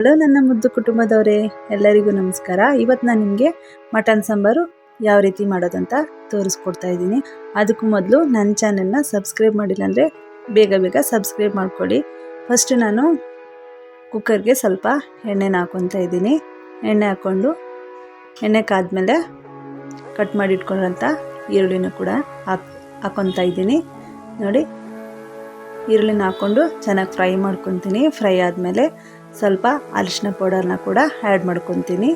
Hello ನನ್ನ ಮುದ್ದು ಕುಟುಂಬದವರೇ, ಎಲ್ಲರಿಗೂ ನಮಸ್ಕಾರ. ಇವತ್ತು ನಾನು ನಿಮಗೆ ಮಟನ್ ಸಾಂಬಾರು ಯಾವ ರೀತಿ ಮಾಡೋದಂತ ತೋರಿಸ್ಕೊಡ್ತಾ ಇದ್ದೀನಿ. ಅದಕ್ಕೂ ಮೊದಲು ನನ್ನ ಚಾನೆಲ್ನ ಸಬ್ಸ್ಕ್ರೈಬ್ ಮಾಡಿಲ್ಲ ಅಂದರೆ ಬೇಗ ಸಬ್ಸ್ಕ್ರೈಬ್ ಮಾಡ್ಕೊಳ್ಳಿ. ಫಸ್ಟ್ ನಾನು ಕುಕ್ಕರ್ಗೆ ಸ್ವಲ್ಪ ಎಣ್ಣೆನ ಹಾಕ್ಕೊತಾ ಇದ್ದೀನಿ. ಎಣ್ಣೆ ಹಾಕ್ಕೊಂಡು ಎಣ್ಣೆ ಕಾದ್ಮೇಲೆ ಕಟ್ ಮಾಡಿ ಇಟ್ಕೊಳ್ಳೋಂಥ ಈರುಳ್ಳಿನ ಕೂಡ ಹಾಕ್ಕೊತಾ ಇದ್ದೀನಿ. ನೋಡಿ, ಈರುಳ್ಳಿನ ಹಾಕ್ಕೊಂಡು ಚೆನ್ನಾಗಿ ಫ್ರೈ ಮಾಡ್ಕೊತೀನಿ. ಫ್ರೈ ಆದಮೇಲೆ ಸ್ವಲ್ಪ ಅರಿಶಿನ ಪೌಡರ್ನ ಕೂಡ ಆ್ಯಡ್ ಮಾಡ್ಕೊತೀನಿ.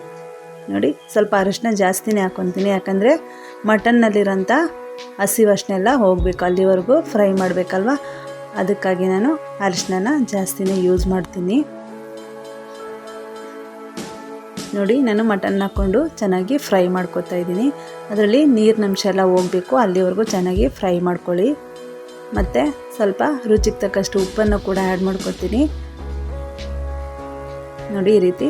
ನೋಡಿ, ಸ್ವಲ್ಪ ಅರಿಶಿನ ಜಾಸ್ತಿನೇ ಹಾಕ್ಕೊತೀನಿ, ಯಾಕಂದರೆ ಮಟನ್ನಲ್ಲಿರೋಂಥ ಹಸಿ ವಾಸನೆ ಎಲ್ಲ ಹೋಗಬೇಕು, ಅಲ್ಲಿವರೆಗೂ ಫ್ರೈ ಮಾಡಬೇಕಲ್ವ. ಅದಕ್ಕಾಗಿ ನಾನು ಅರಿಶಿನ ಜಾಸ್ತಿನೇ ಯೂಸ್ ಮಾಡ್ತೀನಿ. ನೋಡಿ, ನಾನು ಮಟನ್ ಹಾಕ್ಕೊಂಡು ಚೆನ್ನಾಗಿ ಫ್ರೈ ಮಾಡ್ಕೊತಾ ಇದ್ದೀನಿ. ಅದರಲ್ಲಿ ನೀರಿನಂಶ ಎಲ್ಲ ಹೋಗಬೇಕು, ಅಲ್ಲಿವರೆಗೂ ಚೆನ್ನಾಗಿ ಫ್ರೈ ಮಾಡ್ಕೊಳ್ಳಿ. ಮತ್ತು ಸ್ವಲ್ಪ ರುಚಿಗೆ ತಕ್ಕಷ್ಟು ಉಪ್ಪನ್ನು ಕೂಡ ಆ್ಯಡ್ ಮಾಡ್ಕೊತೀನಿ. ನೋಡಿ, ಈ ರೀತಿ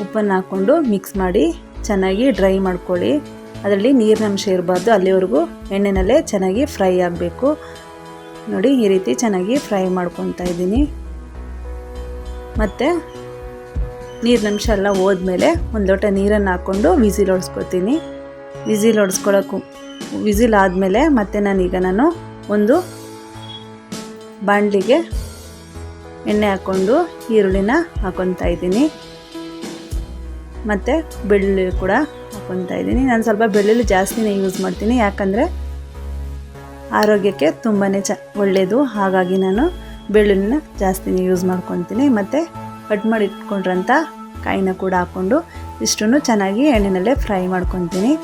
ಉಪ್ಪನ್ನು ಹಾಕ್ಕೊಂಡು ಮಿಕ್ಸ್ ಮಾಡಿ ಚೆನ್ನಾಗಿ ಡ್ರೈ ಮಾಡ್ಕೊಳ್ಳಿ. ಅದರಲ್ಲಿ ನೀರಿನಂಶ ಇರಬಾರ್ದು, ಅಲ್ಲಿವರೆಗೂ ಎಣ್ಣೆನಲ್ಲೇ ಚೆನ್ನಾಗಿ ಫ್ರೈ ಆಗಬೇಕು. ನೋಡಿ, ಈ ರೀತಿ ಚೆನ್ನಾಗಿ ಫ್ರೈ ಮಾಡ್ಕೊತಾ ಇದ್ದೀನಿ. ಮತ್ತು ನೀರಿನಂಶ ಎಲ್ಲ ಹೋದ್ಮೇಲೆ ಒಂದು ಲೋಟ ನೀರನ್ನು ಹಾಕ್ಕೊಂಡು ವಿಸಿಲ್ ಹೊಡ್ಸ್ಕೊತೀನಿ. ವಿಸಿಲ್ ಆದಮೇಲೆ ಮತ್ತೆ ನಾನು ಒಂದು ಬಾಣಲಿಗೆ ಎಣ್ಣೆ ಹಾಕ್ಕೊಂಡು ಈರುಳ್ಳಿನ ಹಾಕ್ಕೊತಾ ಇದ್ದೀನಿ. ಮತ್ತು ಬೆಳ್ಳುಳ್ಳಿ ಕೂಡ ಹಾಕ್ಕೊತಾ ಇದ್ದೀನಿ. ನಾನು ಸ್ವಲ್ಪ ಬೆಳ್ಳುಳ್ಳಿ ಜಾಸ್ತಿನೇ ಯೂಸ್ ಮಾಡ್ತೀನಿ, ಯಾಕಂದರೆ ಆರೋಗ್ಯಕ್ಕೆ ತುಂಬಾ ಒಳ್ಳೆಯದು. ಹಾಗಾಗಿ ನಾನು ಬೆಳ್ಳುಳ್ಳಿನ ಜಾಸ್ತಿನೇ ಯೂಸ್ ಮಾಡ್ಕೊತೀನಿ. ಮತ್ತು ಕಟ್ ಮಾಡಿ ಇಟ್ಕೊಂಡ್ರಂಥ ಕಾಯಿನ ಕೂಡ ಹಾಕ್ಕೊಂಡು ಇಷ್ಟನ್ನು ಚೆನ್ನಾಗಿ ಎಣ್ಣೆನಲ್ಲೇ ಫ್ರೈ ಮಾಡ್ಕೊತೀನಿ.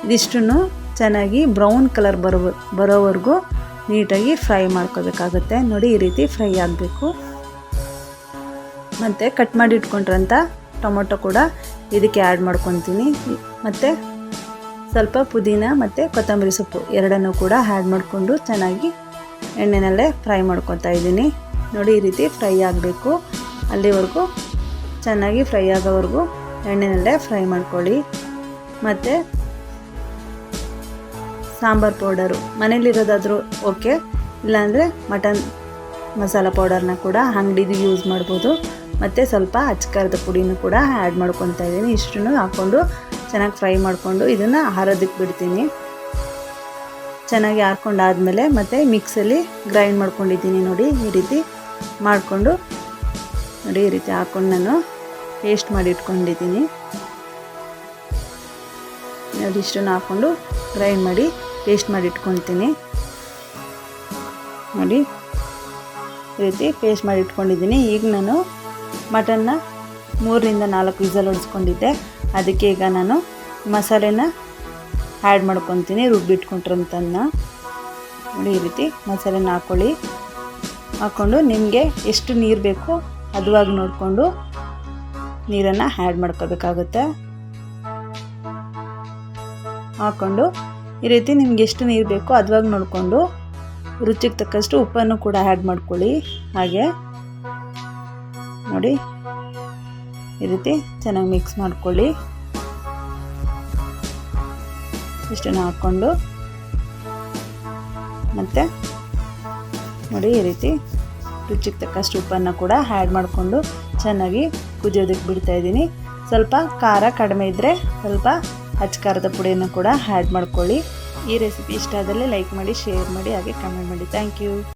ಇದಿಷ್ಟನ್ನು ಚೆನ್ನಾಗಿ ಬ್ರೌನ್ ಕಲರ್ ಬರೋವರೆಗೂ ನೀಟಾಗಿ ಫ್ರೈ ಮಾಡ್ಕೋಬೇಕಾಗುತ್ತೆ. ನೋಡಿ, ಈ ರೀತಿ ಫ್ರೈ ಆಗಬೇಕು. ಮತ್ತು ಕಟ್ ಮಾಡಿ ಇಟ್ಕೊಂಡ್ರಂಥ ಟೊಮೊಟೊ ಕೂಡ ಇದಕ್ಕೆ ಆ್ಯಡ್ ಮಾಡ್ಕೊತೀನಿ. ಮತ್ತು ಸ್ವಲ್ಪ ಪುದೀನ ಮತ್ತು ಕೊತ್ತಂಬರಿ ಸೊಪ್ಪು ಎರಡನ್ನೂ ಕೂಡ ಆ್ಯಡ್ ಮಾಡಿಕೊಂಡು ಚೆನ್ನಾಗಿ ಎಣ್ಣೆನಲ್ಲೇ ಫ್ರೈ ಮಾಡ್ಕೊತಾ ಇದ್ದೀನಿ. ನೋಡಿ, ಈ ರೀತಿ ಫ್ರೈ ಆಗಬೇಕು, ಅಲ್ಲಿವರೆಗೂ ಚೆನ್ನಾಗಿ ಫ್ರೈ ಆಗೋವರೆಗೂ ಎಣ್ಣೆನಲ್ಲೇ ಫ್ರೈ ಮಾಡ್ಕೊಳ್ಳಿ. ಮತ್ತು ಸಾಂಬಾರು ಪೌಡರು ಮನೇಲಿರೋದಾದರೂ ಓಕೆ, ಇಲ್ಲಾಂದರೆ ಮಟನ್ ಮಸಾಲ ಪೌಡರ್ನ ಕೂಡ ಅಂಗಡಿದು ಯೂಸ್ ಮಾಡ್ಬೋದು. ಮತ್ತು ಸ್ವಲ್ಪ ಅಚ್ಚಕಾರದ ಪುಡಿನೂ ಕೂಡ ಆ್ಯಡ್ ಮಾಡ್ಕೊತಾ ಇದ್ದೀನಿ. ಇಷ್ಟನ್ನು ಹಾಕ್ಕೊಂಡು ಚೆನ್ನಾಗಿ ಫ್ರೈ ಮಾಡಿಕೊಂಡು ಇದನ್ನು ಆರೋದಕ್ಕೆ ಬಿಡ್ತೀನಿ. ಚೆನ್ನಾಗಿ ಹಾಕ್ಕೊಂಡಾದ್ಮೇಲೆ ಮತ್ತು ಮಿಕ್ಸಲ್ಲಿ ಗ್ರೈಂಡ್ ಮಾಡ್ಕೊಂಡಿದ್ದೀನಿ. ನೋಡಿ, ಈ ರೀತಿ ಮಾಡಿಕೊಂಡು ನೋಡಿ, ಈ ರೀತಿ ಹಾಕ್ಕೊಂಡು ನಾನು ಪೇಸ್ಟ್ ಮಾಡಿ ಇಟ್ಕೊಂಡಿದ್ದೀನಿ. ನೋಡಿ, ಇಷ್ಟನ್ನು ಹಾಕ್ಕೊಂಡು ಗ್ರೈಂಡ್ ಮಾಡಿ ಪೇಸ್ಟ್ ಮಾಡಿ ಇಟ್ಕೊತೀನಿ. ನೋಡಿ, ಈ ರೀತಿ ಪೇಸ್ಟ್ ಮಾಡಿ ಇಟ್ಕೊಂಡಿದ್ದೀನಿ. ಈಗ ನಾನು ಮಟನ್ನ 3ರಿಂದ 4 ವಿಸಲ್ ಹೊಡಿಸ್ಕೊಂಡಿದ್ದೆ. ಅದಕ್ಕೆ ಈಗ ನಾನು ಮಸಾಲೆನ ಆ್ಯಡ್ ಮಾಡ್ಕೊತೀನಿ, ರುಬ್ಬಿಟ್ಕೊಂಡ್ರಂತನ್ನ. ನೋಡಿ, ಈ ರೀತಿ ಮಸಾಲೆನ ಹಾಕ್ಕೊಂಡು ನಿಮಗೆ ಎಷ್ಟು ನೀರು ಬೇಕೋ ಹದವಾಗಿ ನೋಡಿಕೊಂಡು ನೀರನ್ನು ಆ್ಯಡ್ ಮಾಡ್ಕೋಬೇಕಾಗುತ್ತೆ. ಹಾಕ್ಕೊಂಡು ಈ ರೀತಿ ನಿಮ್ಗೆ ಎಷ್ಟು ನೀರು ಬೇಕೋ ಹದವಾಗಿ ನೋಡಿಕೊಂಡು ರುಚಿಗೆ ತಕ್ಕಷ್ಟು ಉಪ್ಪನ್ನು ಕೂಡ ಆ್ಯಡ್ ಮಾಡ್ಕೊಳ್ಳಿ. ಹಾಗೆ ನೋಡಿ, ಈ ರೀತಿ ಚೆನ್ನಾಗಿ ಮಿಕ್ಸ್ ಮಾಡ್ಕೊಳ್ಳಿ. ಇಷ್ಟನ್ನು ಹಾಕ್ಕೊಂಡು ಮತ್ತು ನೋಡಿ, ಈ ರೀತಿ ರುಚಿಗೆ ತಕ್ಕಷ್ಟು ಉಪ್ಪನ್ನು ಕೂಡ ಆ್ಯಡ್ ಮಾಡಿಕೊಂಡು ಚೆನ್ನಾಗಿ ಕುದಿಯೋದಕ್ಕೆ ಬಿಡ್ತಾಯಿದ್ದೀನಿ. ಸ್ವಲ್ಪ ಖಾರ ಕಡಿಮೆ ಇದ್ದರೆ ಸ್ವಲ್ಪ ಅಚ್ಚಕಾರದ ಪುಡಿಯನ್ನು ಕೂಡ ಆ್ಯಡ್ ಮಾಡ್ಕೊಳ್ಳಿ. ಈ ರೆಸಿಪಿ ಇಷ್ಟ ಆದಲ್ಲಿ ಲೈಕ್ ಮಾಡಿ, ಶೇರ್ ಮಾಡಿ, ಹಾಗೆ ಕಮೆಂಟ್ ಮಾಡಿ. Thank you.